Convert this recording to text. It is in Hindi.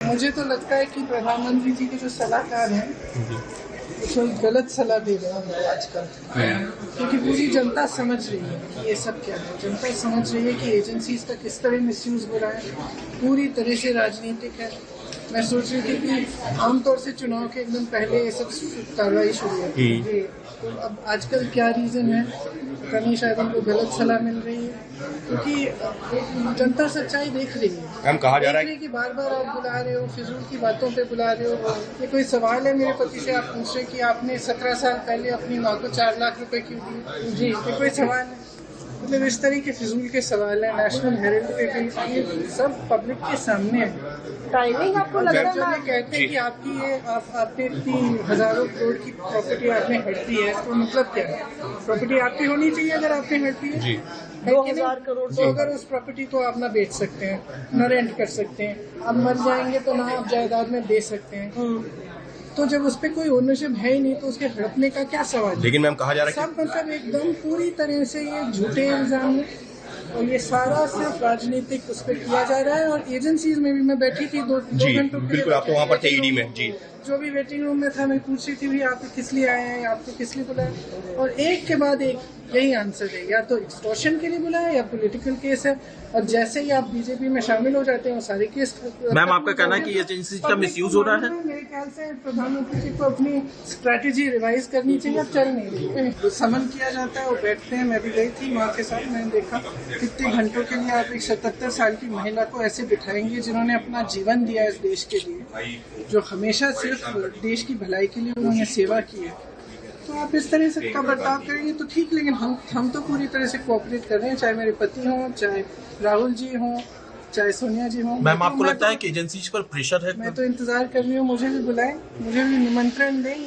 मुझे तो लगता है कि प्रधानमंत्री जी के जो सलाहकार हैं वो गलत सलाह दे रहे हैं आजकल, क्योंकि पूरी जनता समझ रही है कि ये सब क्या है। जनता समझ रही है कि एजेंसीज का किस तरह मिसयूज हो रहा है, पूरी तरह से राजनीतिक है। मैं सोच रही थी कि आमतौर से चुनाव के एकदम पहले ये सब कार्रवाई शुरू है, तो अब आजकल क्या रीज़न है पता नहीं, शायद उनको गलत सलाह मिल रही है, क्योंकि जनता सच्चाई देख रही है। हम कहा जा रहा है कि बार बार आप बुला रहे हो, फिजूल की बातों पे बुला रहे हो। ये कोई सवाल है मेरे पति से आप पूछ रहे कि आपने 17 साल पहले अपनी माँ को 4 लाख रुपए क्यों दिए? जी, ये कोई सवाल है? मतलब इस तरह के फिजूल के सवाल है। नेशनल हेराल्ड पे भी ये सब पब्लिक के सामने है। टाइमिंग आपको लगता है? जब कहते हैं कि आपकी ये आपने इतनी हजारों करोड़ की प्रॉपर्टी आपने हड़पी है, तो मतलब क्या है? प्रॉपर्टी आपकी होनी चाहिए अगर आपने हड़पी है। 2000 करोड़ तो अगर उस प्रॉपर्टी को आप ना बेच सकते हैं, ना रेंट कर सकते हैं, आप मर जाएंगे तो ना आप जायदाद में दे सकते हैं, तो जब उस पर कोई ओनरशिप है ही नहीं तो उसके हड़पने का क्या सवाल है? लेकिन मैम कहा जा रहा है सब मतलब एकदम पूरी तरह से ये झूठे इल्जाम है और ये सारा सिर्फ राजनीतिक उस पर किया जा रहा है। और एजेंसीज में भी मैं बैठी थी दो घंटों बिल्कुल, आप तो वहाँ पर थे ईडी में जी। जो भी वेटिंग रूम में था, मैं पूछ रही थी भी आप किस लिए आए हैं, आपको किस लिए बुलाया, और एक के बाद एक यही आंसर है, या तो एक्सटॉर्शन के लिए बुलाया या पॉलिटिकल केस है। और जैसे ही आप बीजेपी में शामिल हो जाते हैं वो सारे केस। मैम आपका कहना है कि एजेंसी का मिसयूज हो रहा है? मेरे ख्याल से प्रधानमंत्री जी को अपनी स्ट्रैटेजी रिवाइज करनी चाहिए, अब चल नहीं रही है। समन किया जाता है, वो बैठते हैं। मैं भी गई थी माँ के साथ, मैंने देखा कितने घंटों के लिए आप एक 77 साल की महिला को ऐसे बिठाएंगे जिन्होंने अपना जीवन दिया इस देश के लिए, जो हमेशा सिर्फ देश की भलाई के लिए उन्होंने सेवा की है। तो आप इस तरह से का बर्ताव करेंगे तो ठीक, लेकिन हम तो पूरी तरह से कोऑपरेट कर रहे हैं, चाहे मेरे पति हों, चाहे राहुल जी हों, चाहे सोनिया जी हों। मैम आपको लगता है कि एजेंसीज पर प्रेशर है? मैं तो इंतजार कर रही हूँ, मुझे भी बुलाएं, मुझे भी निमंत्रण दें।